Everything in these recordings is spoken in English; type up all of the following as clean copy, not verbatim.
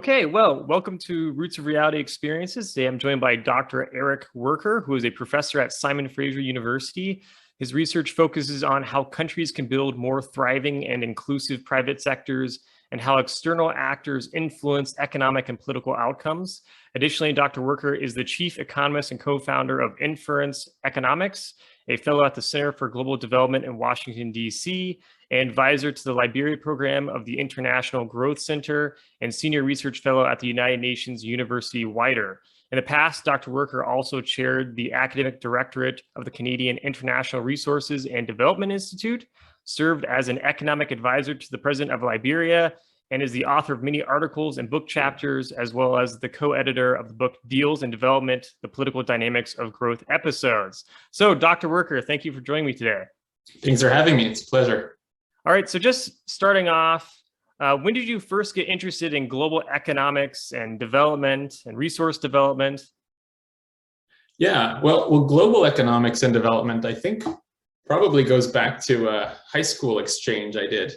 Okay, well, welcome to Roots of Reality Experiences. Today I'm joined by Dr. EricWerker, who is a professor at Simon Fraser University. His research focuses on how countries can build more thriving and inclusive private sectors and how external actors influence economic and political outcomes. Additionally, Dr. Werker is the chief economist and co-founder of Inference Economics, a fellow at the Center for Global Development in Washington, D.C., and advisor to the Liberia program of the International Growth Center, and senior research fellow at the United Nations University Wider. In the past, Dr. Werker also chaired the academic directorate of the Canadian International Resources and Development Institute, served as an economic advisor to the president of Liberia, and is the author of many articles and book chapters, as well as the co-editor of the book Deals and Development, The Political Dynamics of Growth Episodes. So, Dr. Werker, thank you for joining me today. Thanks for having me. It's a pleasure. All right, so just starting off, when did you first get interested in global economics and development and resource development? Yeah, well, global economics and development, I think, probably goes back to a high school exchange I did.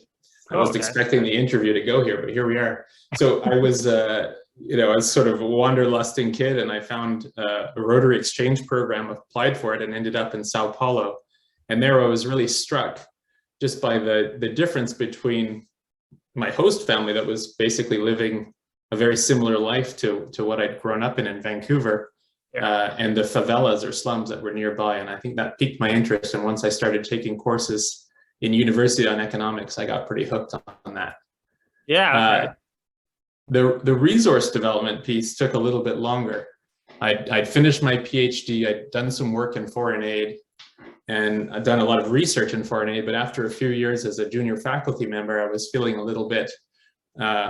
I wasn't expecting the interview to go here, but here we are. So I was, I was sort of a wanderlusting kid, and I found a Rotary exchange program, applied for it, and ended up in Sao Paulo. And there I was really struck just by the difference between my host family that was basically living a very similar life to what I'd grown up in Vancouver, and the favelas or slums that were nearby. And I think that piqued my interest. And once I started taking courses in university on economics, I got pretty hooked on that. Yeah. Okay. The resource development piece took a little bit longer. I'd finished my PhD, I'd done some work in foreign aid, and I've done a lot of research in foreign aid, but after a few years as a junior faculty member, I was feeling a little bit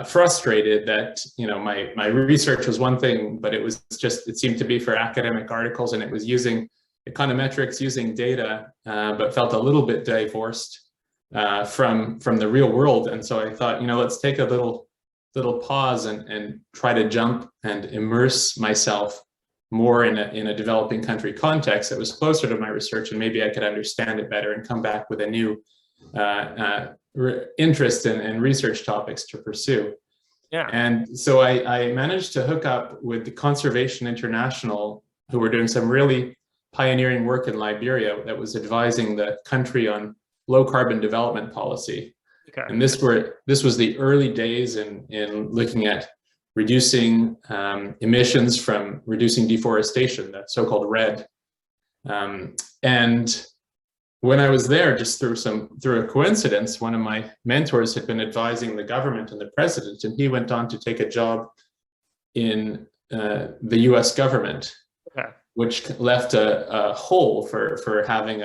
frustrated that, my research was one thing, but it seemed to be for academic articles, and it was using econometrics, using data, but felt a little bit divorced from the real world. And so I thought, let's take a little pause and try to jump and immerse myself more in a developing country context that was closer to my research, and maybe I could understand it better and come back with a new interest in research topics to pursue. Yeah. And so I managed to hook up with the Conservation International, who were doing some really pioneering work in Liberia that was advising the country on low carbon development policy. Okay. And this was the early days in looking at reducing emissions from reducing deforestation, that so-called RED. And when I was there, just through a coincidence, one of my mentors had been advising the government and the president, and he went on to take a job in the US government, which left a hole for having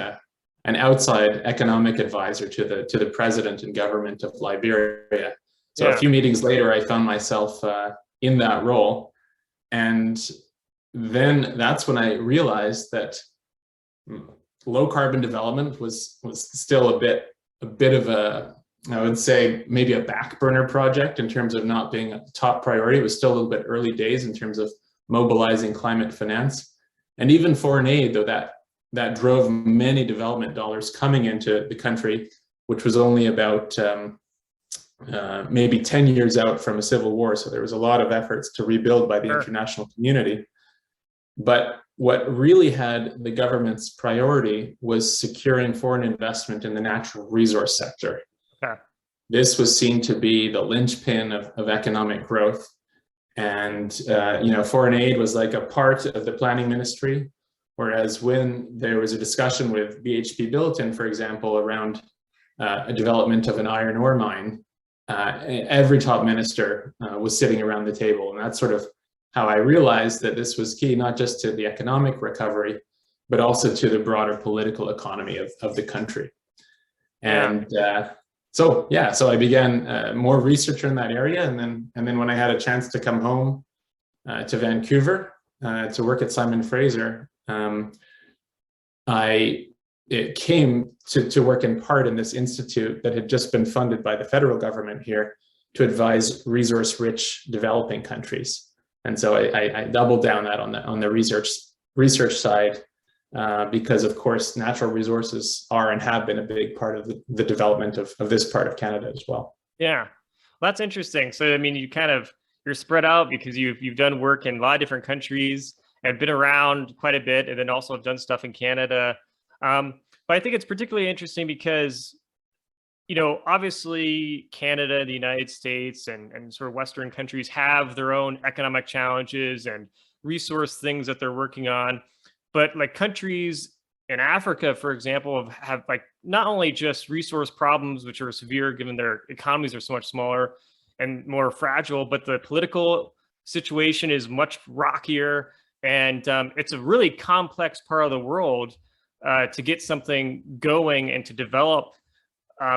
an outside economic advisor to the president and government of Liberia. So a few meetings later, I found myself in that role. And then that's when I realized that low carbon development was still a bit of a, I would say, maybe a back burner project in terms of not being a top priority. It was still a little bit early days in terms of mobilizing climate finance. And even foreign aid, though, that drove many development dollars coming into the country, which was only about maybe 10 years out from a civil war. So there was a lot of efforts to rebuild by the international community. But what really had the government's priority was securing foreign investment in the natural resource sector. This was seen to be the linchpin of economic growth. And, foreign aid was like a part of the planning ministry. Whereas when there was a discussion with BHP Billiton, for example, around a development of an iron ore mine, every top minister was sitting around the table. And that's sort of how I realized that this was key, not just to the economic recovery, but also to the broader political economy of the country. And so I began more research in that area. And then when I had a chance to come home to Vancouver to work at Simon Fraser, it came to work in part in this institute that had just been funded by the federal government here to advise resource-rich developing countries. And so I doubled down that on the research side because, of course, natural resources are and have been a big part of the development of this part of Canada as well. Yeah, well, that's interesting. So, I mean, you kind of you're spread out because you've done work in a lot of different countries and been around quite a bit, and then also have done stuff in Canada. But I think it's particularly interesting because, obviously Canada, the United States, and sort of Western countries have their own economic challenges and resource things that they're working on. But like countries in Africa, for example, have like not only just resource problems, which are severe given their economies are so much smaller and more fragile, but the political situation is much rockier. And it's a really complex part of the world to get something going and to develop.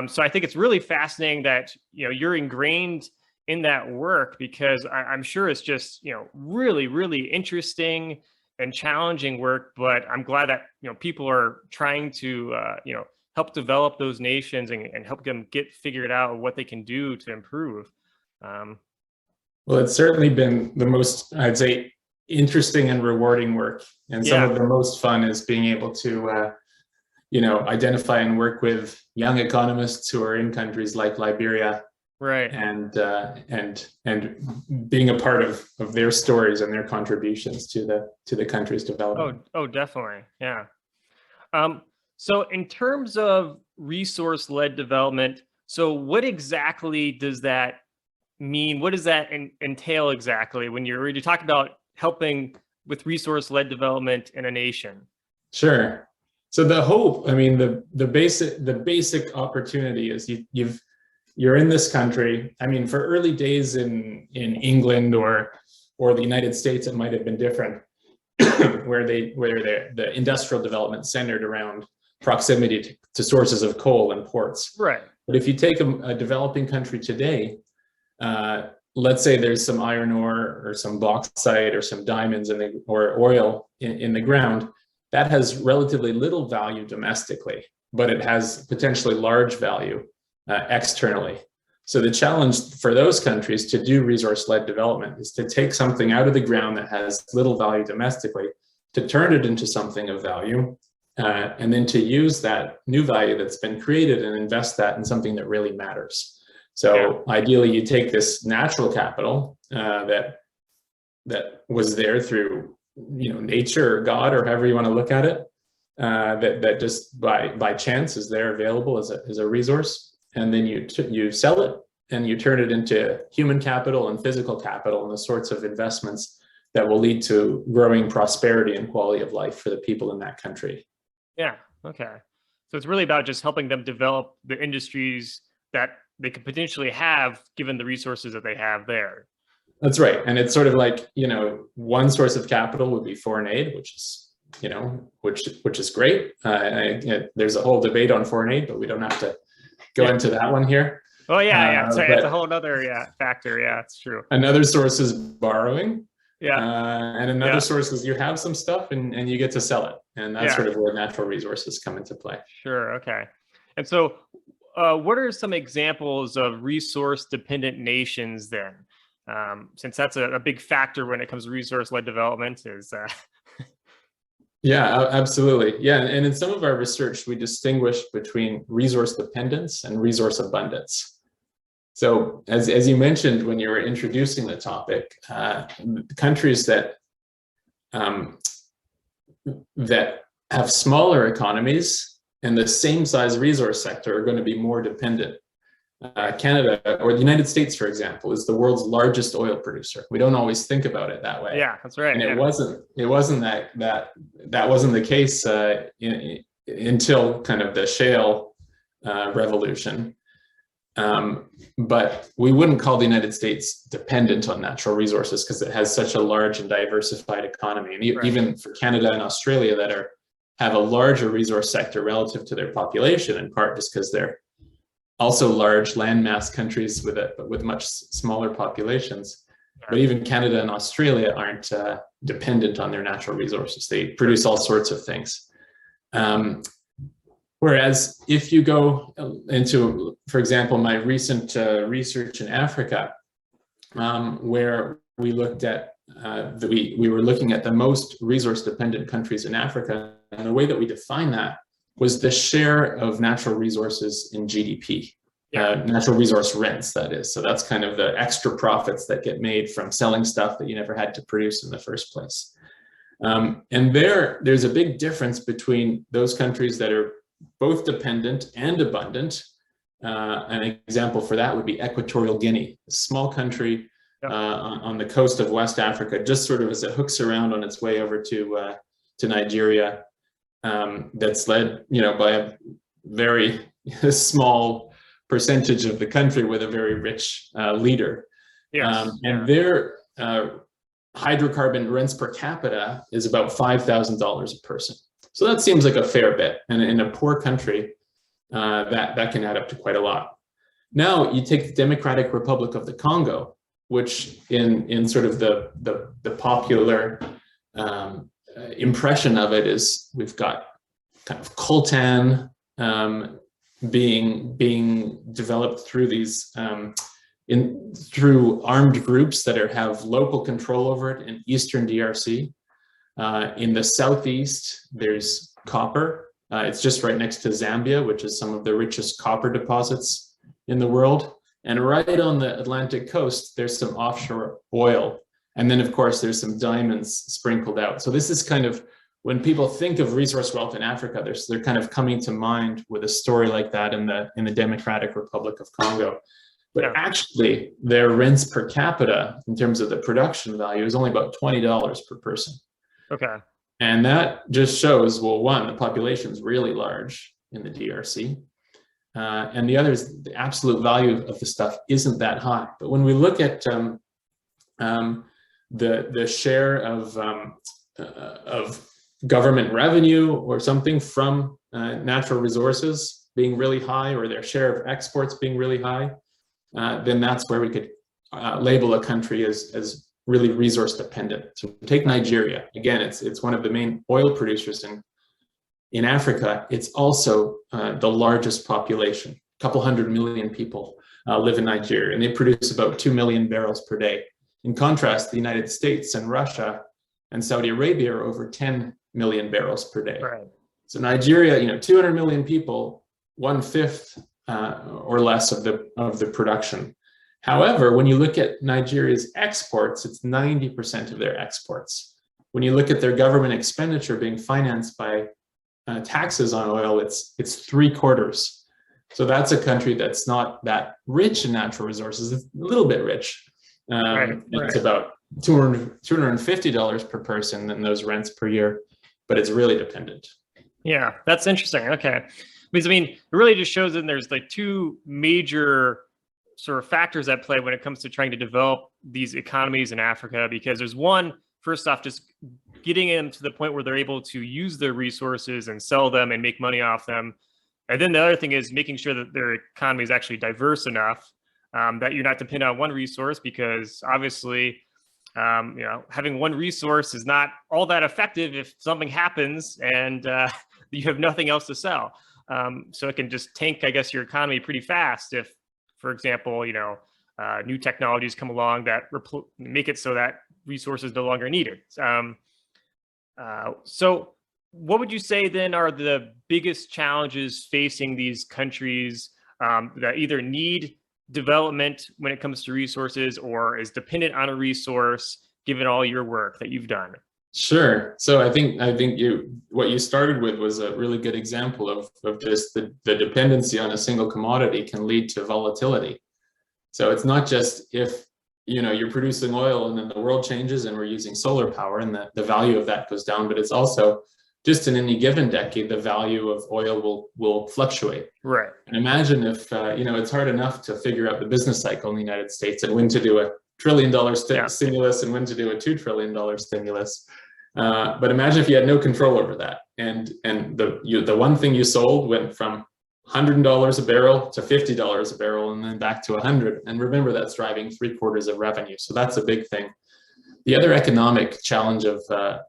So I think it's really fascinating that you're ingrained in that work, because I'm sure it's just really, really interesting and challenging work. But I'm glad that people are trying to help develop those nations and help them get figured out what they can do to improve. Well, it's certainly been the most, I'd say, interesting and rewarding work, and some of the most fun is being able to identify and work with young economists who are in countries like Liberia, right, and being a part of their stories and their contributions to the country's development. Oh, definitely, yeah. So in terms of resource-led development, so what exactly does that mean? What does that entail exactly when you're talking about helping with resource-led development in a nation? Sure. So the hope, I mean, the basic opportunity is you're in this country. I mean, for early days in England or the United States, it might have been different, where the industrial development centered around proximity to sources of coal and ports. Right. But if you take a developing country today, let's say there's some iron ore or some bauxite or some diamonds or oil in the ground, that has relatively little value domestically, but it has potentially large value externally. So the challenge for those countries to do resource-led development is to take something out of the ground that has little value domestically, to turn it into something of value, and then to use that new value that's been created and invest that in something that really matters. So ideally, you take this natural capital that was there through nature or God, or however you want to look at it, that just by chance is there available as a resource, and then you sell it and you turn it into human capital and physical capital and the sorts of investments that will lead to growing prosperity and quality of life for the people in that country. Yeah. Okay. So it's really about just helping them develop the industries that they could potentially have given the resources that they have there. That's right. And it's sort of like, one source of capital would be foreign aid, which is, which is great. There's a whole debate on foreign aid, but we don't have to go into that one here. Oh yeah. Sorry, it's a whole other factor. Yeah, it's true. Another source is borrowing. Yeah. And another source is you have some stuff and you get to sell it. And that's sort of where natural resources come into play. Sure. Okay. And so what are some examples of resource-dependent nations then? Since that's a big factor when it comes to resource-led development is... Yeah, absolutely. Yeah, and in some of our research, we distinguish between resource dependence and resource abundance. So as you mentioned when you were introducing the topic, countries that have smaller economies and the same size resource sector are going to be more dependent. Canada or the United States, for example, is the world's largest oil producer. We don't always think about it that way. Yeah, that's right. And it wasn't that wasn't the case until kind of the shale revolution. But we wouldn't call the United States dependent on natural resources because it has such a large and diversified economy. And even for Canada and Australia that have a larger resource sector relative to their population, in part just because they're also large landmass countries with much smaller populations. But even Canada and Australia aren't dependent on their natural resources. They produce all sorts of things. Whereas if you go into, for example, my recent research in Africa, where we looked at, we were looking at the most resource-dependent countries in Africa, and the way that we define that was the share of natural resources in GDP. natural resource rents, that is. So that's kind of the extra profits that get made from selling stuff that you never had to produce in the first place. And there's a big difference between those countries that are both dependent and abundant. An example for that would be Equatorial Guinea, a small country on the coast of West Africa, just sort of as it hooks around on its way over to Nigeria, that's led, by a very small percentage of the country with a very rich leader. And their hydrocarbon rents per capita is about $5,000 a person. So that seems like a fair bit. And in a poor country, that can add up to quite a lot. Now you take the Democratic Republic of the Congo, which in sort of the popular impression of it is we've got kind of coltan being developed through these through armed groups that have local control over it in Eastern DRC. In the southeast, there's copper. It's just right next to Zambia, which is some of the richest copper deposits in the world. And right on the Atlantic coast, there's some offshore oil. And then, of course, there's some diamonds sprinkled out. So this is kind of, when people think of resource wealth in Africa, they're kind of coming to mind with a story like that in the Democratic Republic of Congo. But actually, their rents per capita, in terms of the production value, is only about $20 per person. Okay. And that just shows, well, one, the population is really large in the DRC. And the other is the absolute value of the stuff isn't that high. But when we look at the share of government revenue or something from natural resources being really high, or their share of exports being really high, then that's where we could label a country as really resource dependent. So take Nigeria. Again, it's one of the main oil producers in Africa. It's also the largest population. A couple 100 million people live in Nigeria, and they produce about 2 million barrels per day. In contrast, the United States and Russia and Saudi Arabia are over 10 million barrels per day. Right. So Nigeria, 200 million people, 1/5 or less of the production. However, when you look at Nigeria's exports, it's 90% of their exports. When you look at their government expenditure being financed by taxes on oil, it's 3/4. So that's a country that's not that rich in natural resources. It's a little bit rich. It's about $250 per person in those rents per year, but it's really dependent. Yeah, that's interesting. Okay. Because it really just shows that there's like two major sort of factors at play when it comes to trying to develop these economies in Africa, because there's one, first off, just getting them to the point where they're able to use their resources and sell them and make money off them. And then the other thing is making sure that their economy is actually diverse enough that you're not dependent on one resource, because obviously, having one resource is not all that effective if something happens and you have nothing else to sell. So it can just tank, I guess, your economy pretty fast if, for example, new technologies come along that make it so that resources no longer needed. So what would you say then are the biggest challenges facing these countries that either need development when it comes to resources or is dependent on a resource, given all your work that you've done? Sure. So I think what you started with was a really good example of just the dependency on a single commodity can lead to volatility. So it's not just if you're producing oil and then the world changes and we're using solar power and the value of that goes down, but it's also just in any given decade the value of oil will fluctuate. Right. And imagine if it's hard enough to figure out the business cycle in the United States and when to do a $1 trillion stimulus and when to do a $2 trillion stimulus. But imagine if you had no control over that, and the one thing you sold went from $100 a barrel to $50 a barrel, and then back to 100. And remember, that's driving 3/4 of revenue. So that's a big thing. The other economic challenge of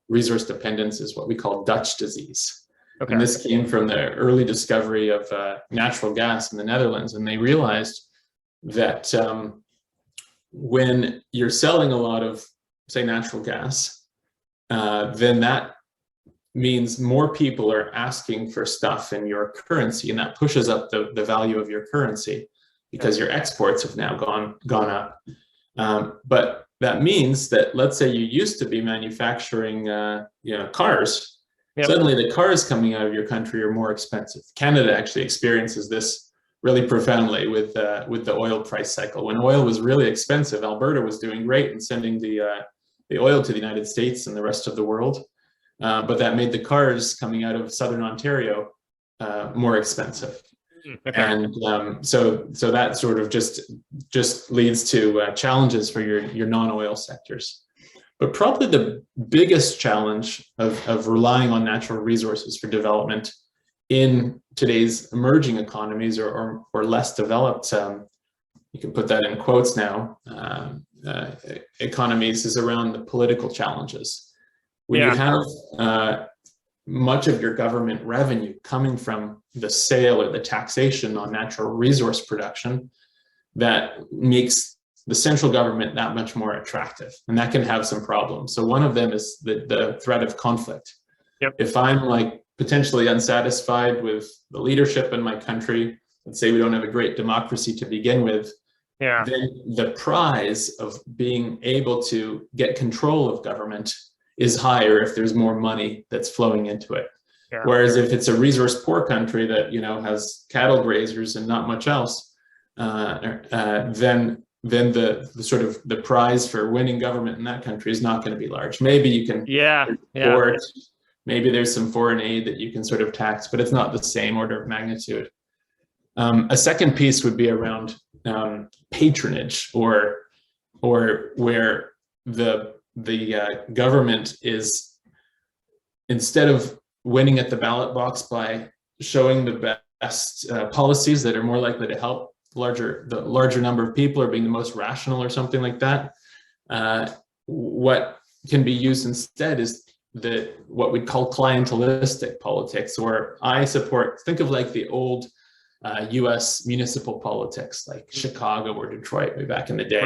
resource dependence is what we call Dutch disease. Okay. And this came from the early discovery of natural gas in the Netherlands, and they realized that when you're selling a lot of, say, natural gas, then that means more people are asking for stuff in your currency, and that pushes up the value of your currency. because your exports have now gone up. But that means that, let's say you used to be manufacturing cars. Yep. Suddenly the cars coming out of your country are more expensive. Canada actually experiences this really profoundly with the oil price cycle. When oil was really expensive, Alberta was doing great in sending the oil to the United States and the rest of the world. But that made the cars coming out of Southern Ontario more expensive. Okay. And so that sort of just leads to challenges for your non-oil sectors. But probably the biggest challenge of relying on natural resources for development in today's emerging economies or less developed, you can put that in quotes now, economies, is around the political challenges. When you have much of your government revenue coming from the sale or the taxation on natural resource production, that makes the central government that much more attractive, and that can have some problems. So one of them is the threat of conflict. Yep. If I'm like potentially unsatisfied with the leadership in my country, let's say we don't have a great democracy to begin with, then the prize of being able to get control of government is higher if there's more money that's flowing into it. Whereas if it's a resource poor country that has cattle grazers and not much else, then the sort of the prize for winning government in that country is not going to be large. Maybe you can support, maybe there's some foreign aid that you can sort of tax, but it's not the same order of magnitude. A second piece would be around patronage, or where the government is, instead of winning at the ballot box by showing the best policies that are more likely to help the larger number of people, or being the most rational or something like that, what can be used instead is what we call clientelistic politics, or think of like the old US municipal politics, like Chicago or Detroit way back in the day,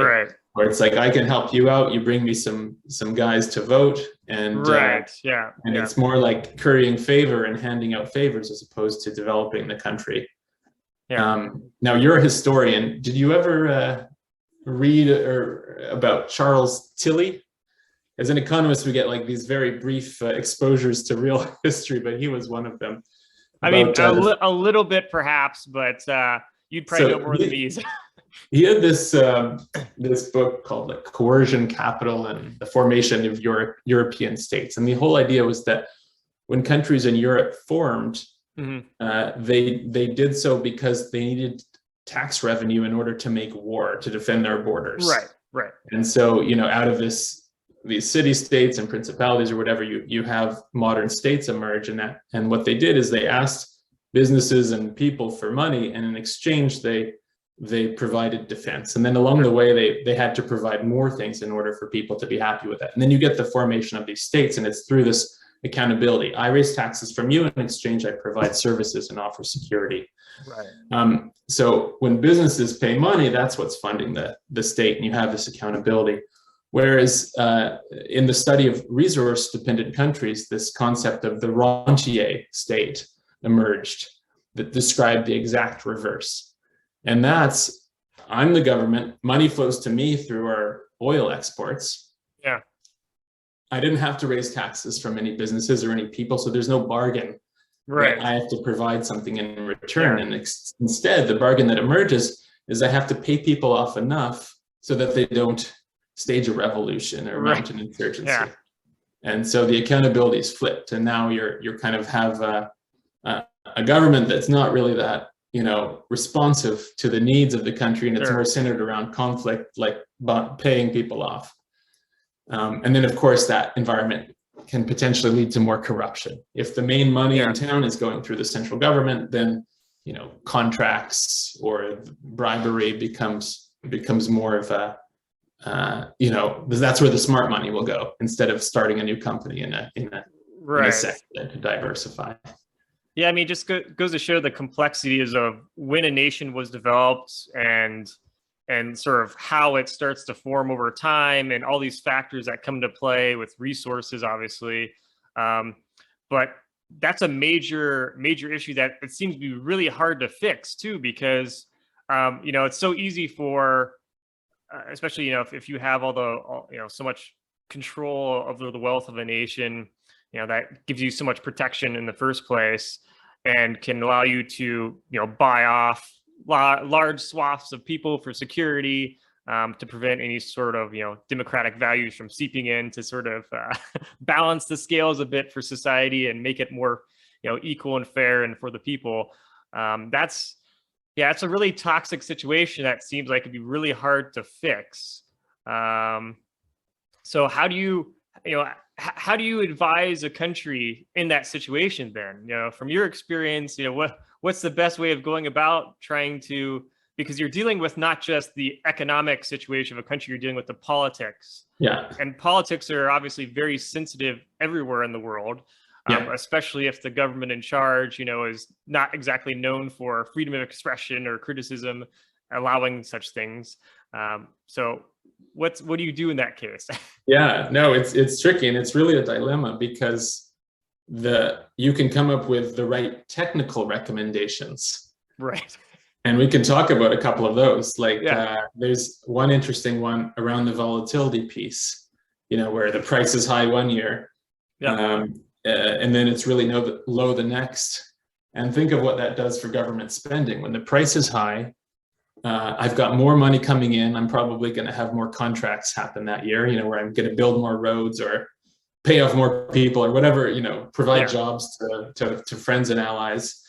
where it's like, I can help you out, you bring me some guys to vote, and it's more like currying favor and handing out favors as opposed to developing the country. Now you're a historian. Did you ever read about Charles Tilley? As an economist, we get like these very brief exposures to real history, but he was one of them. I mean, a little bit perhaps, but you'd probably know more than me. He had this book called like Coercion, Capital, and the Formation of European States. And the whole idea was that when countries in Europe formed, they did so because they needed tax revenue in order to make war, to defend their borders. Right. And so, out of these city states and principalities or whatever, you have modern states emerge, and what they did is they asked businesses and people for money, and in exchange they provided defense. And then along the way they had to provide more things in order for people to be happy with that. And then you get the formation of these states, and it's through this accountability. I raise taxes from you, in exchange I provide services and offer security. So when businesses pay money, that's what's funding the state, and you have this accountability. Whereas in the study of resource dependent countries, this concept of the rentier state emerged that described the exact reverse. And that's, I'm the government, money flows to me through our oil exports. I didn't have to raise taxes from any businesses or any people, so there's no bargain. I have to provide something in return. And instead, the bargain that emerges is I have to pay people off enough so that they don't stage a revolution or mount an insurgency. And so the accountability is flipped, and now you're kind of have a government that's not really that responsive to the needs of the country, and it's more centered around conflict, like paying people off. And then, of course, that environment can potentially lead to more corruption. If the main money in town is going through the central government, then contracts or bribery becomes more of a that's where the smart money will go, instead of starting a new company in a sector to diversify. I mean, just goes to show the complexities of when a nation was developed, and sort of how it starts to form over time, and all these factors that come into play with resources, obviously. But that's a major issue that it seems to be really hard to fix too, because it's so easy for, especially, if you have so much control of the wealth of a nation, that gives you so much protection in the first place and can allow you to, buy off large swaths of people for security, to prevent any sort of, democratic values from seeping in to sort of balance the scales a bit for society and make it more, equal and fair and for the people. It's a really toxic situation that seems like it'd be really hard to fix. So how do you advise a country in that situation then? From your experience, what's the best way of going about trying to, because you're dealing with not just the economic situation of a country, you're dealing with the politics. Yeah. And politics are obviously very sensitive everywhere in the world. Especially if the government in charge, is not exactly known for freedom of expression or criticism, allowing such things. So what do you do in that case? Yeah, no, it's tricky, and it's really a dilemma because you can come up with the right technical recommendations. Right. And we can talk about a couple of those. There's one interesting one around the volatility piece, where the price is high one year. Yeah. And then it's really low the next. And think of what that does for government spending. When the price is high, I've got more money coming in. I'm probably going to have more contracts happen that year, where I'm going to build more roads or pay off more people or whatever, provide jobs to friends and allies.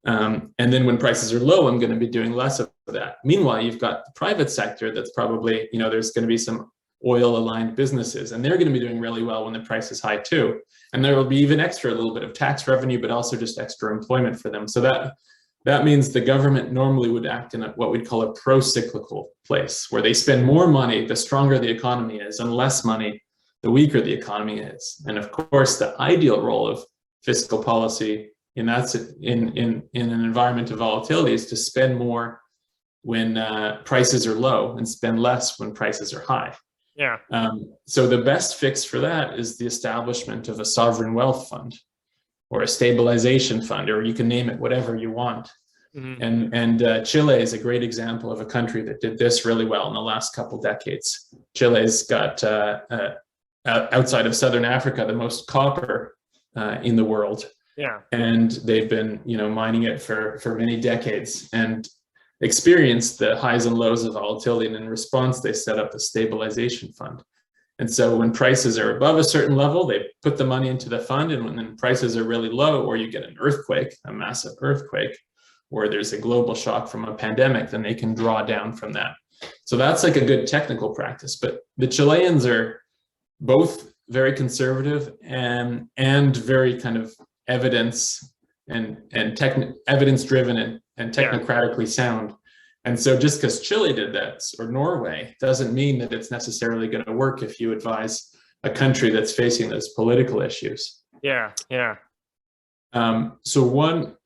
And then when prices are low, I'm going to be doing less of that. Meanwhile, you've got the private sector that's probably, there's going to be some oil aligned businesses, and they're going to be doing really well when the price is high too. And there will be even a little bit of tax revenue, but also just extra employment for them. So that means the government normally would act in what we'd call a pro-cyclical place, where they spend more money the stronger the economy is, and less money the weaker the economy is. And of course, the ideal role of fiscal policy in an environment of volatility is to spend more when prices are low and spend less when prices are high. Yeah. So the best fix for that is the establishment of a sovereign wealth fund or a stabilization fund, or you can name it whatever you want. Mm-hmm. And Chile is a great example of a country that did this really well in the last couple decades. Chile's got, outside of Southern Africa, the most copper in the world. Yeah. And they've been, mining it for many decades and experienced the highs and lows of volatility. And in response, they set up the stabilization fund. And so when prices are above a certain level, they put the money into the fund. And when prices are really low, or you get an earthquake, a massive earthquake, or there's a global shock from a pandemic, then they can draw down from that. So that's like a good technical practice. But the Chileans are both very conservative and very kind of evidence driven and technocratically sound. And so just because Chile did that, or Norway, doesn't mean that it's necessarily going to work if you advise a country that's facing those political issues. Yeah. So one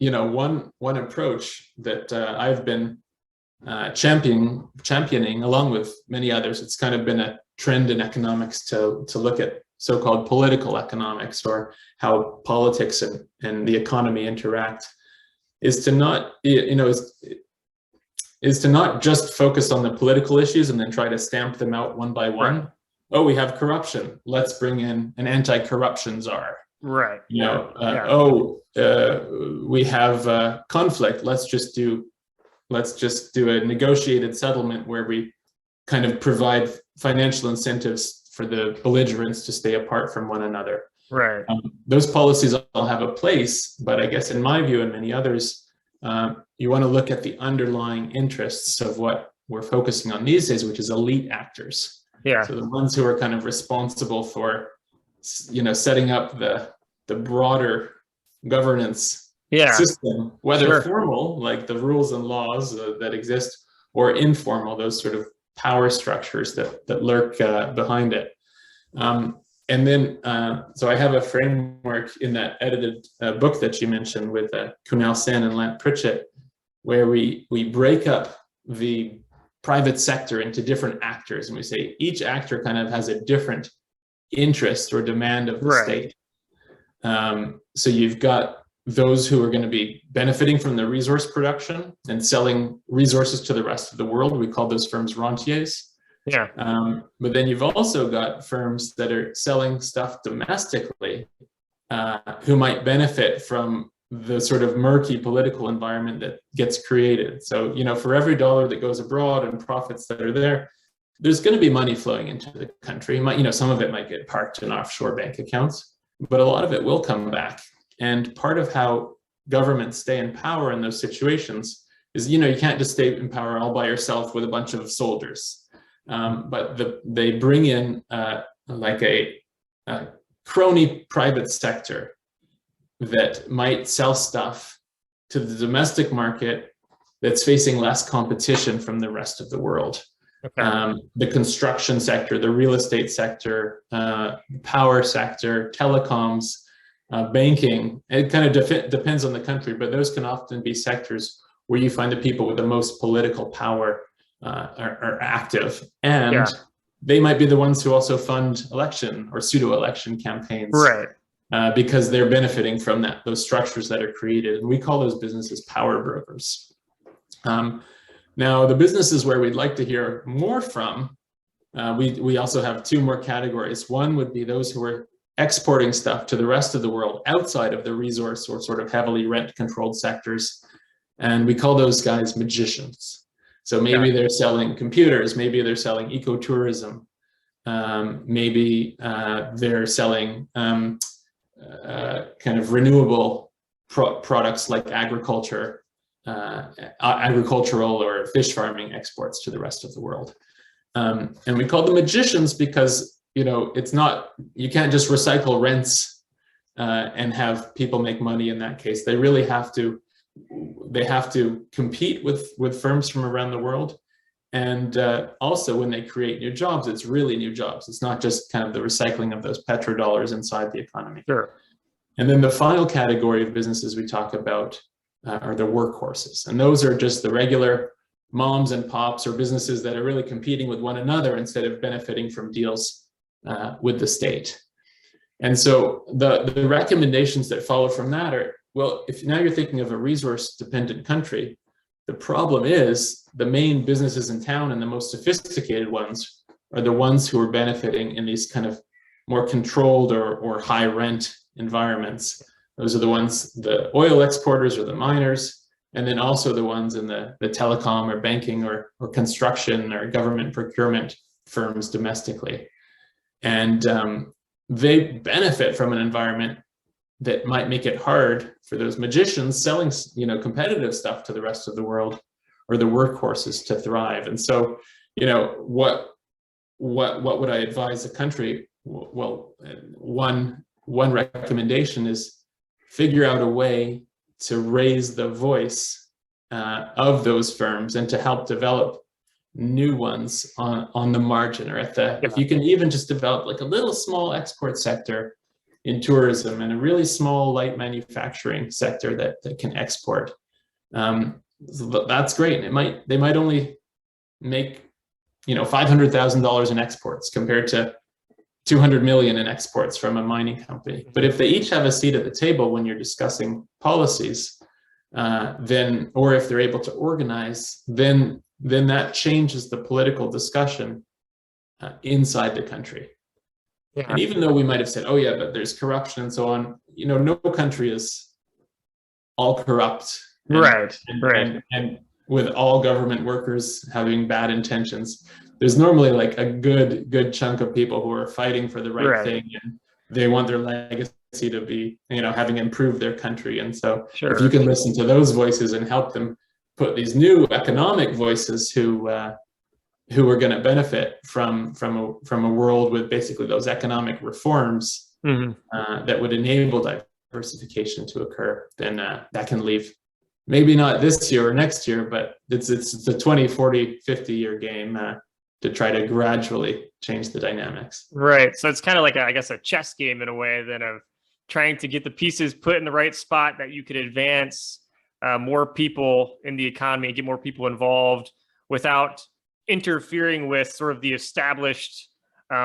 approach that I've been championing along with many others, it's kind of been a trend in economics to look at so-called political economics, or how politics and the economy interact, is to not just focus on the political issues and then try to stamp them out one by one. Right. Oh, we have corruption. Let's bring in an anti-corruption czar. Right. We have conflict. Let's just do a negotiated settlement where we kind of provide financial incentives for the belligerents to stay apart from one another. Right. Those policies all have a place, but I guess in my view and many others, you want to look at the underlying interests of what we're focusing on these days, which is elite actors. Yeah. So the ones who are kind of responsible for, setting up the broader governance system, whether formal, like the rules and laws that exist, or informal, those sort of power structures that lurk behind it. And then, so I have a framework in that edited book that you mentioned with Kunal Sen and Lant Pritchett, where we break up the private sector into different actors. And we say each actor kind of has a different interest or demand of the state. So you've got those who are going to be benefiting from the resource production and selling resources to the rest of the world. We call those firms rentiers. Yeah. But then you've also got firms that are selling stuff domestically, who might benefit from the sort of murky political environment that gets created. So, you know, for every dollar that goes abroad and profits that are there, there's going to be money flowing into the country. You know, some of it might get parked in offshore bank accounts, but a lot of it will come back. And part of how governments stay in power in those situations is, you know, you can't just stay in power all by yourself with a bunch of soldiers. But they bring in like a crony private sector that might sell stuff to the domestic market that's facing less competition from the rest of the world. Okay. The construction sector, the real estate sector, power sector, telecoms, banking, it kind of depends on the country, but those can often be sectors where you find the people with the most political power are active, and they might be the ones who also fund election or pseudo-election campaigns, right? Because they're benefiting from those structures that are created, and we call those businesses power brokers. Now, the businesses where we'd like to hear more from, we also have two more categories. One would be those who are exporting stuff to the rest of the world outside of the resource or sort of heavily rent-controlled sectors, and we call those guys magicians. So maybe they're selling computers, maybe they're selling ecotourism, maybe they're selling kind of renewable products like agricultural or fish farming exports to the rest of the world. And we call them magicians because, you know, it's not, you can't just recycle rents and have people make money in that case. They really have to, compete with firms from around the world. And also when they create new jobs, it's really new jobs. It's not just kind of the recycling of those petrodollars inside the economy. Sure. And then the final category of businesses we talk about are the workhorses. And those are just the regular moms and pops or businesses that are really competing with one another instead of benefiting from deals with the state. And so the recommendations that follow from that are, well, if now you're thinking of a resource dependent country, the problem is the main businesses in town and the most sophisticated ones are the ones who are benefiting in these kind of more controlled or high rent environments. Those are the ones, the oil exporters or the miners, and then also the ones in the telecom or banking or construction or government procurement firms domestically. And they benefit from an environment that might make it hard for those magicians selling, you know, competitive stuff to the rest of the world or the workhorses to thrive. And so, you know, what would I advise the country? Well, one recommendation is figure out a way to raise the voice of those firms and to help develop new ones on the margin or at the, if you can even just develop like a little small export sector in tourism and a really small light manufacturing sector that can export. So that's great. They might only make, you know, $500,000 in exports compared to 200 million in exports from a mining company. But if they each have a seat at the table when you're discussing policies, then, or if they're able to organize, then that changes the political discussion inside the country. Yeah. And even though we might have said, oh yeah, but there's corruption and so on, you know, no country is all corrupt. Right. And with all government workers having bad intentions, there's normally like a good chunk of people who are fighting for the right thing, and they want their legacy to be, you know, having improved their country. And so if you can listen to those voices and help them put these new economic voices who are going to benefit from a world with basically those economic reforms that would enable diversification to occur, then that can leave, maybe not this year or next year, but it's the 20, 40, 50-year game to try to gradually change the dynamics. Right. So it's kind of like, I guess, a chess game in a way, then, of trying to get the pieces put in the right spot that you could advance more people in the economy and get more people involved without interfering with sort of the established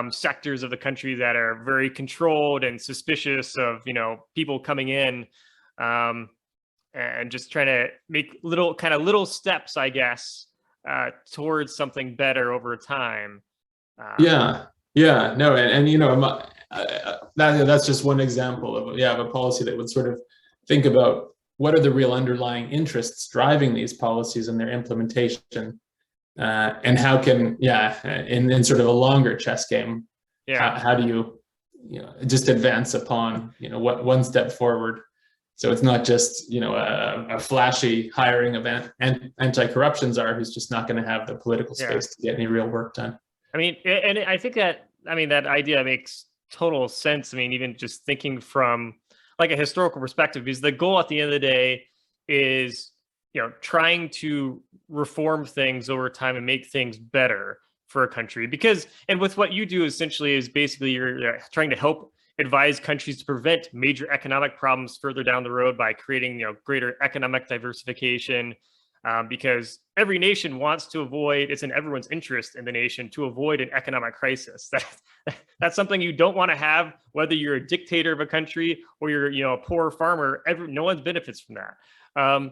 sectors of the country that are very controlled and suspicious of, you know, people coming in. and just trying to make little steps, I guess, towards something better over time. Yeah, no, and that's just one example of a policy that would sort of think about what are the real underlying interests driving these policies and their implementation, and how can in sort of a longer chess game, how do you just advance upon what one step forward. So it's not just a flashy hiring of anti-corruption czar who's just not going to have the political space to get any real work done. I mean, and I think that that idea makes total sense. I mean, even just thinking from like a historical perspective, because the goal at the end of the day is trying to reform things over time and make things better for a country. Because, and with what you do essentially is basically you're trying to help advise countries to prevent major economic problems further down the road by creating greater economic diversification, because every nation wants to avoid, it's in everyone's interest in the nation to avoid an economic crisis. That's something you don't want to have, whether you're a dictator of a country or you're a poor farmer. No one benefits from that.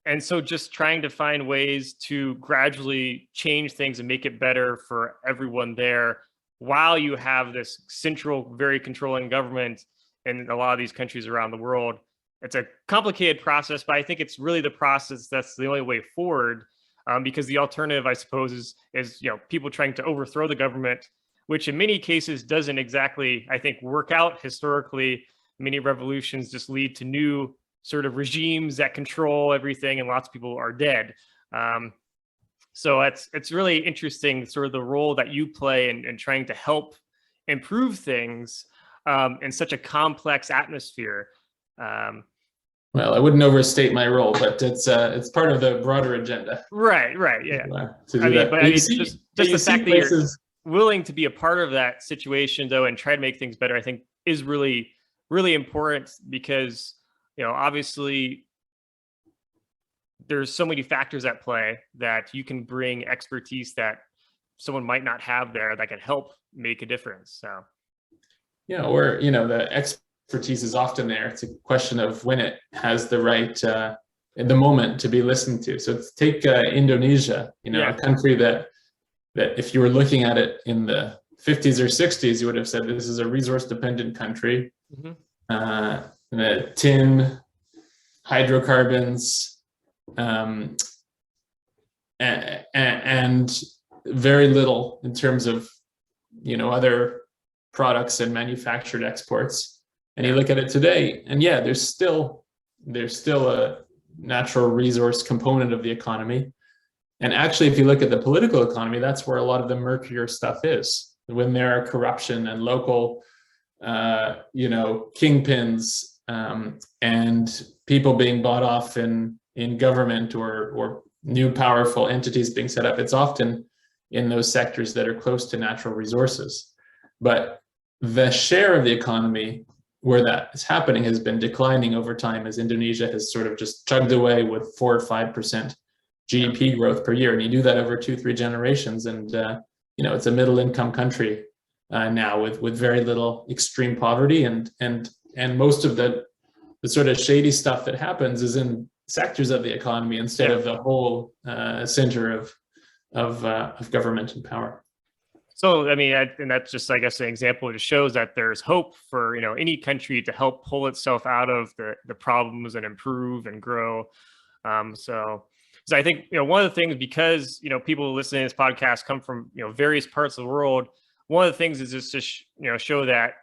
And so just trying to find ways to gradually change things and make it better for everyone there, while you have this central, very controlling government in a lot of these countries around the world. It's a complicated process, but I think it's really the process that's the only way forward, because the alternative, I suppose, is people trying to overthrow the government, which in many cases doesn't exactly, I think, work out historically. Many revolutions just lead to new sort of regimes that control everything, and lots of people are dead. So it's really interesting, sort of the role that you play in trying to help improve things in such a complex atmosphere. Well, I wouldn't overstate my role, but it's part of the broader agenda. Right, yeah. To do that. But just the fact that you're willing to be a part of that situation, though, and try to make things better, I think is really, really important, because obviously there's so many factors at play that you can bring expertise that someone might not have there that can help make a difference. So, or the expertise is often there. It's a question of when it has the right in the moment to be listened to. So take Indonesia, a country that if you were looking at it in the 50s or 60s, you would have said this is a resource-dependent country. The tin, hydrocarbons, and very little in terms of other products and manufactured exports. And you look at it today, and there's still a natural resource component of the economy. And actually, if you look at the political economy, that's where a lot of the murkier stuff is. When there are corruption and local kingpins, and people being bought off in government, or new powerful entities being set up, it's often in those sectors that are close to natural resources. But the share of the economy where that is happening has been declining over time, as Indonesia has sort of just chugged away with 4 or 5% GDP growth per year. And you do that over 2-3 generations, and it's a middle income country now with very little extreme poverty, and most of the sort of shady stuff that happens is in sectors of the economy instead of the whole center of government and power. So, and that's just, I guess, an example. It shows that there's hope for, any country to help pull itself out of the problems and improve and grow. So I think, one of the things, because, people listening to this podcast come from, various parts of the world, one of the things is just to, show that,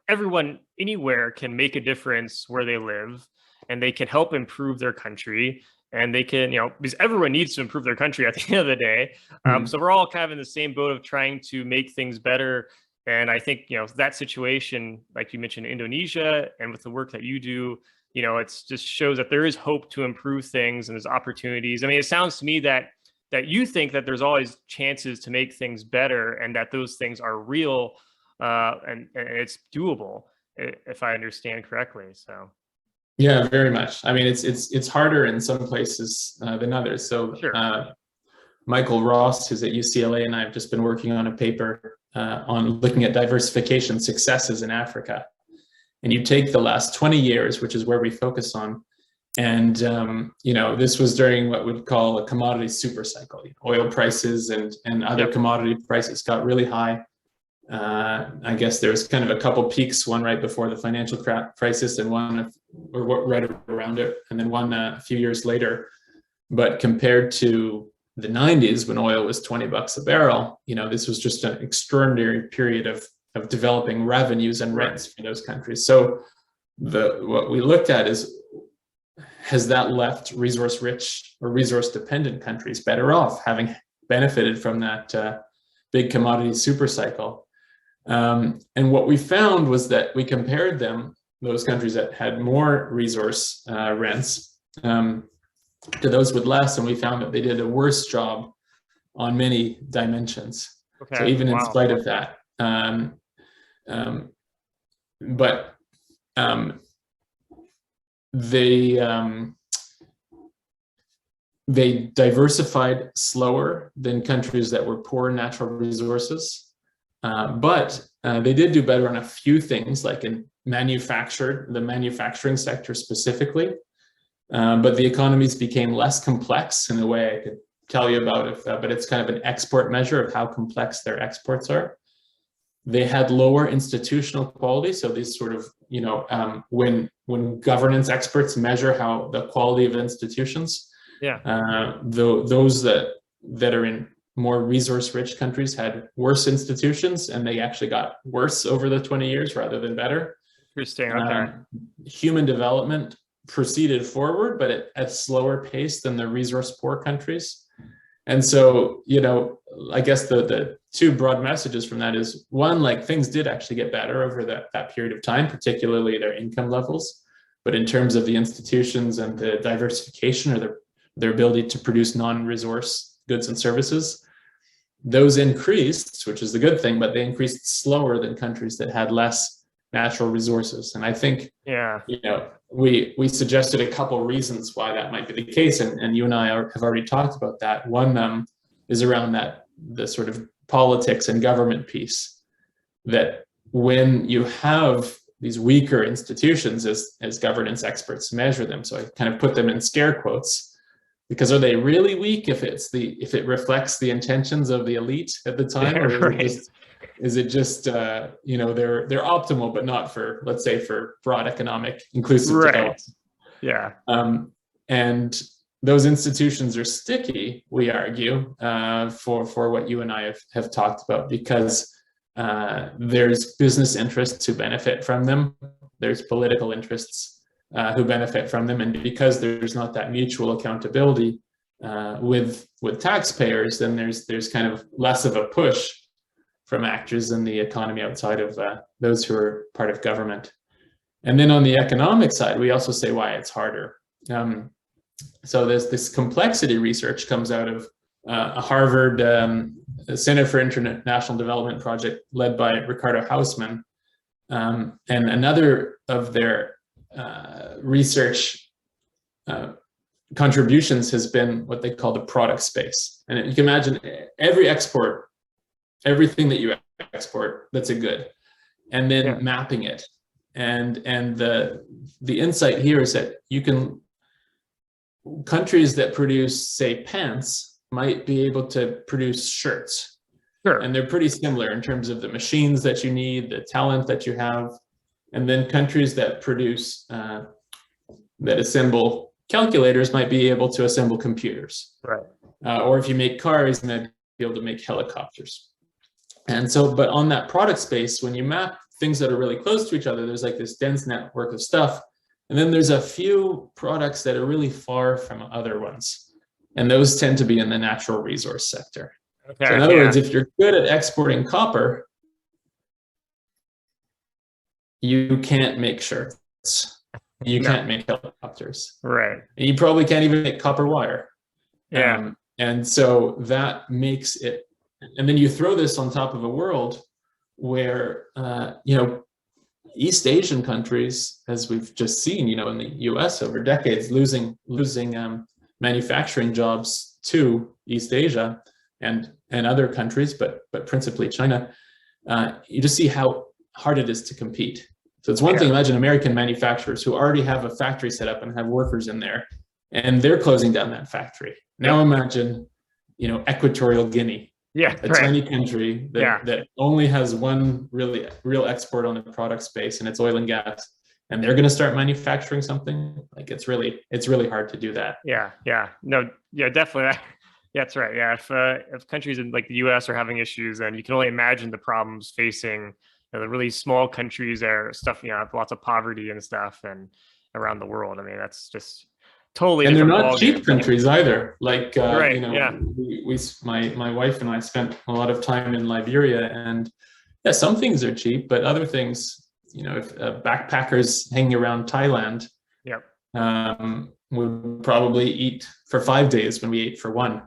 everyone anywhere can make a difference where they live, and they can help improve their country. And they can, because everyone needs to improve their country at the end of the day. So we're all kind of in the same boat of trying to make things better. And I think, that situation, like you mentioned, Indonesia, and with the work that you do, it's just shows that there is hope to improve things, and there's opportunities. It sounds to me that you think that there's always chances to make things better, and that those things are real, and it's doable, if I understand correctly. So. Yeah, very much. It's harder in some places than others. So sure. Michael Ross, who's at UCLA, and I have just been working on a paper on looking at diversification successes in Africa. and you take the last 20 years, which is where we focus on, and this was during what we'd call a commodity super cycle. Oil prices and other commodity prices got really high. I guess there was kind of a couple peaks, one right before the financial crisis and one right around it, and then one a few years later. But compared to the 90s, when oil was $20 a barrel, this was just an extraordinary period of developing revenues and rents for those countries. So what we looked at is, has that left resource-rich or resource-dependent countries better off, having benefited from that big commodity super cycle? And what we found was that we compared those countries that had more resource rents, to those with less, and we found that they did a worse job on many dimensions. Okay. So even in spite of that, they diversified slower than countries that were poor in natural resources, but they did do better on a few things, like in the manufacturing sector specifically. But the economies became less complex in a way I could tell you about it, but it's kind of an export measure of how complex their exports are. They had lower institutional quality. So these sort of, when governance experts measure how the quality of institutions, those that are in more resource-rich countries had worse institutions, and they actually got worse over the 20 years rather than better. Interesting. Okay. Human development proceeded forward, but at a slower pace than the resource-poor countries. And so, I guess the two broad messages from that is, one, like things did actually get better over that period of time, particularly their income levels. But in terms of the institutions and the diversification or their ability to produce non-resource goods and services, those increased, which is the good thing, but they increased slower than countries that had less natural resources. And I think, we suggested a couple reasons why that might be the case, and you and I have already talked about that. One is around the sort of politics and government piece, that when you have these weaker institutions, as governance experts measure them, so I kind of put them in scare quotes, because are they really weak if it reflects the intentions of the elite at the time, or is it just they're optimal but not for, let's say, for broad economic inclusive development? Yeah. And those institutions are sticky, we argue, for what you and I have talked about, because there's business interests who benefit from them, there's political interests who benefit from them, and because there's not that mutual accountability with taxpayers, then there's kind of less of a push from actors in the economy outside of those who are part of government. And then on the economic side, we also say why it's harder. So there's this complexity research comes out of a Harvard Center for International Development project led by Ricardo Hausmann. And another of their research contributions has been what they call the product space. And you can imagine everything that you export that's a good, and then mapping it. And the insight here is that countries that produce, say, pants might be able to produce shirts. Sure. And they're pretty similar in terms of the machines that you need, the talent that you have. And then countries that produce, that assemble calculators might be able to assemble computers. Right. Or if you make cars, you might be able to make helicopters. And so, but on that product space, when you map things that are really close to each other, there's like this dense network of stuff. And then there's a few products that are really far from other ones. And those tend to be in the natural resource sector. Okay, so in other words, if you're good at exporting copper, you can't make shirts. You can't make helicopters. Right. And you probably can't even make copper wire. Yeah. And so that makes it, and then you throw this on top of a world where, East Asian countries, as we've just seen, in the US over decades, losing manufacturing jobs to East Asia and other countries, but principally China. You just see how hard it is to compete. So it's one thing, imagine American manufacturers who already have a factory set up and have workers in there, and they're closing down that factory. Now imagine, Equatorial Guinea, a tiny country that only has one real export on the product space, and it's oil and gas. And they're going to start manufacturing something. Like it's really hard to do that. Definitely. That's right. Yeah, if countries in like the U.S. are having issues, then you can only imagine the problems facing the really small countries that are stuff, have lots of poverty and stuff, and around the world. I mean, that's just totally. And they're not cheap countries either. Like my wife and I spent a lot of time in Liberia, and some things are cheap, but other things, if backpackers hanging around Thailand, would probably eat for 5 days when we ate for one.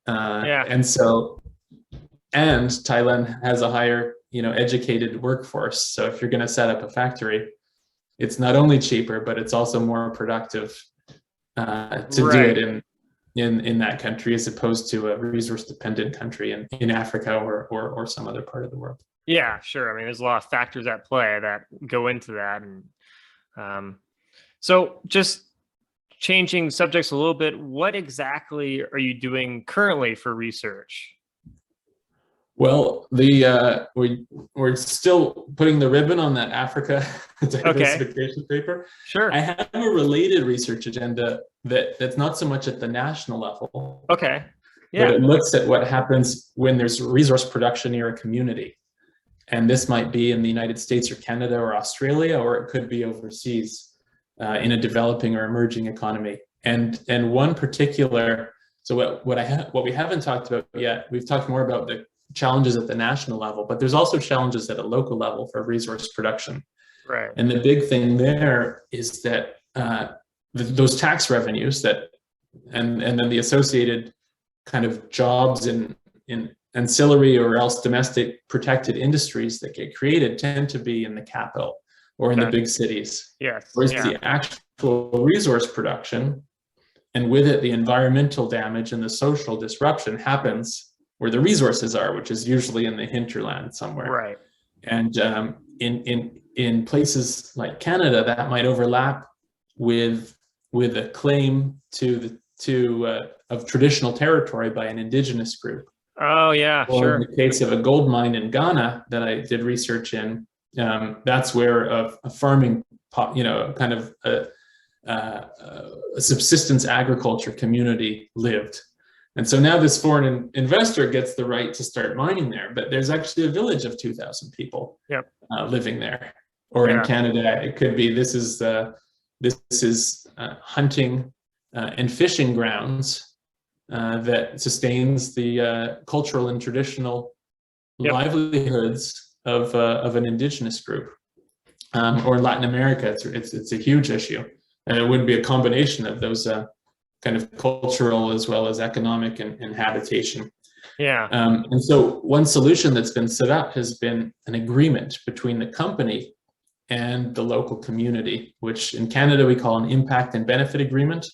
And Thailand has a higher, educated workforce. So if you're going to set up a factory, it's not only cheaper, but it's also more productive to do it in that country as opposed to a resource dependent country in Africa or some other part of the world. Yeah, sure. I mean, there's a lot of factors at play that go into that. And so just changing subjects a little bit, what exactly are you doing currently for research? Well, we're still putting the ribbon on that Africa diversification paper. Sure. I have a related research agenda that's not so much at the national level. Okay. Yeah. But it looks at what happens when there's resource production near a community. And this might be in the United States or Canada or Australia, or it could be overseas in a developing or emerging economy. And one particular, so what we haven't talked about yet, we've talked more about the challenges at the national level, but there's also challenges at a local level for resource production. Right. And the big thing there is that those tax revenues and then the associated kind of jobs in ancillary or else domestic protected industries that get created tend to be in the capital or in the big cities. Yes. Whereas the actual resource production, and with it the environmental damage and the social disruption, happens where the resources are, which is usually in the hinterland somewhere. Right. And in places like Canada, that might overlap with a claim of traditional territory by an indigenous group. Oh yeah, or sure. In the case of a gold mine in Ghana that I did research in, that's where a farming, kind of a subsistence agriculture community lived. And so now this foreign investor gets the right to start mining there, but there's actually a village of 2,000 people living there. Or in Canada, it could be this is hunting and fishing grounds that sustains the cultural and traditional livelihoods of an indigenous group. Or in Latin America, it's a huge issue, and it would be a combination of those kind of cultural as well as economic and habitation. Yeah. And so one solution that's been set up has been an agreement between the company and the local community, which in Canada we call an impact and benefit agreement,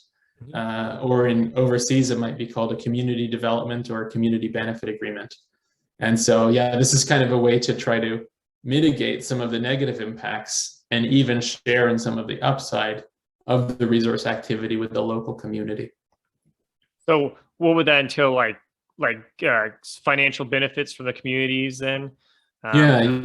or in overseas it might be called a community development or a community benefit agreement. And so, this is kind of a way to try to mitigate some of the negative impacts and even share in some of the upside of the resource activity with the local community. So what would that entail, like financial benefits for the communities then? I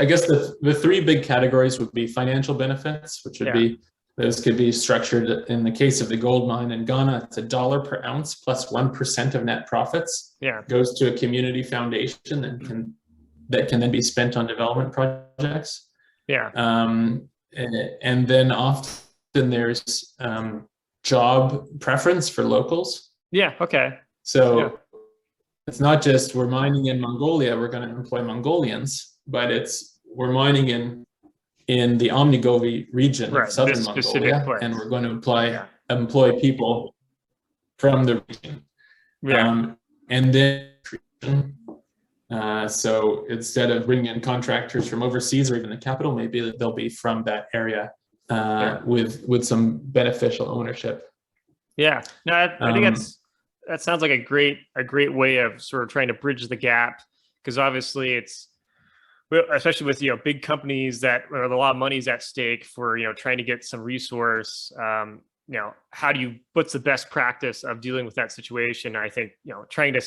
guess the three big categories would be financial benefits, which would be, those could be structured in the case of the gold mine in Ghana, it's $1 per ounce plus 1% of net profits goes to a community foundation that can then be spent on development projects. And then often there's job preference for locals. So it's not just we're mining in Mongolia, we're going to employ Mongolians, but we're mining in the Omnigovi region of southern Mongolia, and we're going to employ people from the region. And then so instead of bringing in contractors from overseas or even the capital, maybe they'll be from that area with some beneficial ownership. I think that sounds like a great way of sort of trying to bridge the gap, because obviously it's especially with, big companies that, or a lot of money's at stake for, trying to get some resource, what's the best practice of dealing with that situation? I think, trying to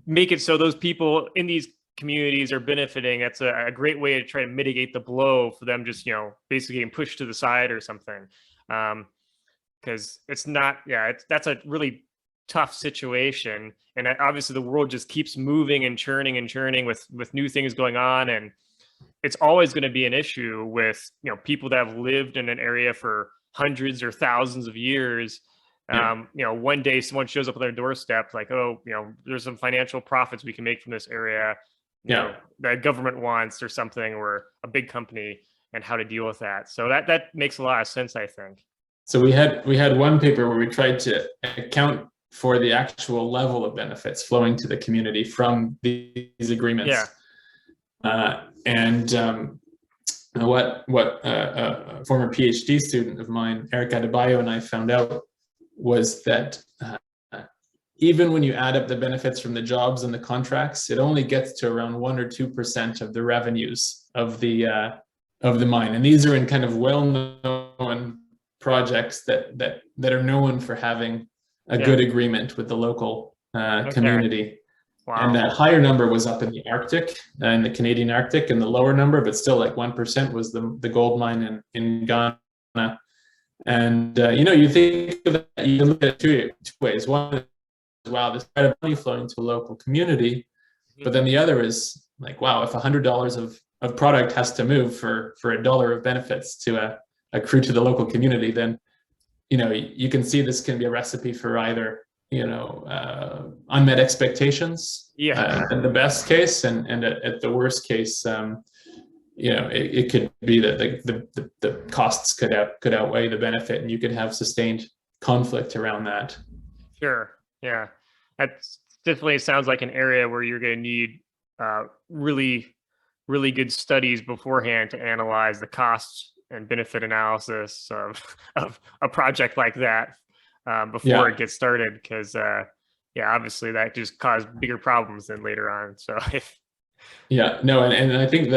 make it so those people in these communities are benefiting. That's a great way to try to mitigate the blow for them, just, basically getting pushed to the side or something. Because it's not, that's a really tough situation. And obviously the world just keeps moving and churning with new things going on. And it's always going to be an issue with, people that have lived in an area for hundreds or thousands of years. One day someone shows up on their doorstep like, oh, there's some financial profits we can make from this area, that government wants or something, or a big company, and how to deal with that. So that makes a lot of sense, I think. So we had one paper where we tried to account for the actual level of benefits flowing to the community from these agreements. What a former PhD student of mine, Eric Adebayo, and I found out was that even when you add up the benefits from the jobs and the contracts, it only gets to around 1 or 2% of the revenues of the mine. And these are in kind of well-known projects that are known for having a good agreement with the local community. Wow. And that higher number was up in the Arctic, in the Canadian Arctic, and the lower number, but still like 1%, was the gold mine in Ghana. And you think of that, you can look at it two ways. One is, wow, there's quite a money flowing to a local community, but then the other is like, wow, if $100 of product has to move for $1 of benefits to accrue to the local community, then you can see this can be a recipe for either unmet expectations in the best case, and at the worst case, it could be that the costs could outweigh the benefit, and you could have sustained conflict around that. Sure. Yeah, that definitely sounds like an area where you're going to need really, really good studies beforehand to analyze the cost and benefit analysis of a project like that before it gets started, because obviously that just caused bigger problems than later on. So and I think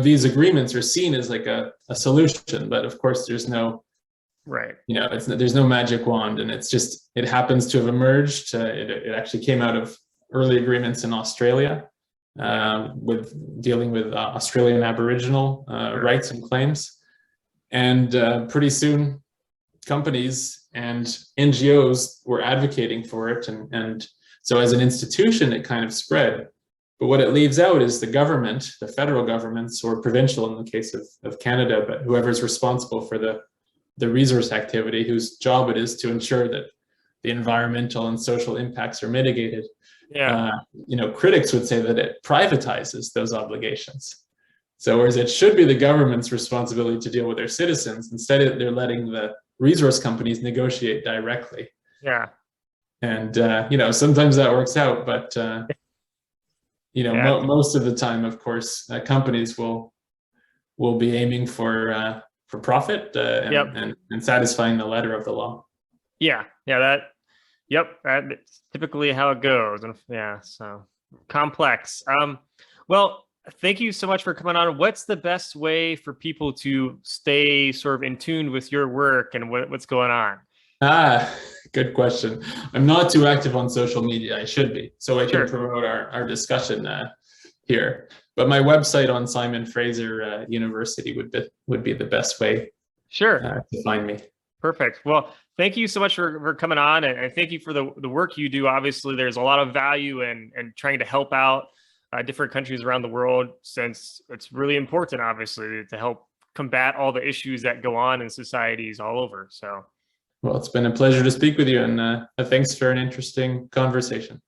these agreements are seen as like a solution, but of course there's no there's no magic wand, and it happens to have emerged. It actually came out of early agreements in Australia with dealing with Australian Aboriginal rights and claims, and pretty soon companies and NGOs were advocating for it, and so as an institution it kind of spread. But what it leaves out is the government, the federal governments, or provincial in the case of Canada, but whoever's responsible for the resource activity, whose job it is to ensure that the environmental and social impacts are mitigated. Critics would say that it privatizes those obligations. So whereas it should be the government's responsibility to deal with their citizens, instead they're letting the resource companies negotiate directly. And sometimes that works out, but most of the time, of course, companies will be aiming for profit and satisfying the letter of the law. That's typically how it goes. And so complex. Well, thank you so much for coming on. What's the best way for people to stay sort of in tune with your work and what's going on? Good question. I'm not too active on social media. I should be, so I can promote our discussion here. But my website on Simon Fraser University would be the best way to find me. Perfect. Well, thank you so much for coming on, and thank you for the work you do. Obviously, there's a lot of value in trying to help out different countries around the world, since it's really important, obviously, to help combat all the issues that go on in societies all over. So, well, it's been a pleasure to speak with you, and thanks for an interesting conversation.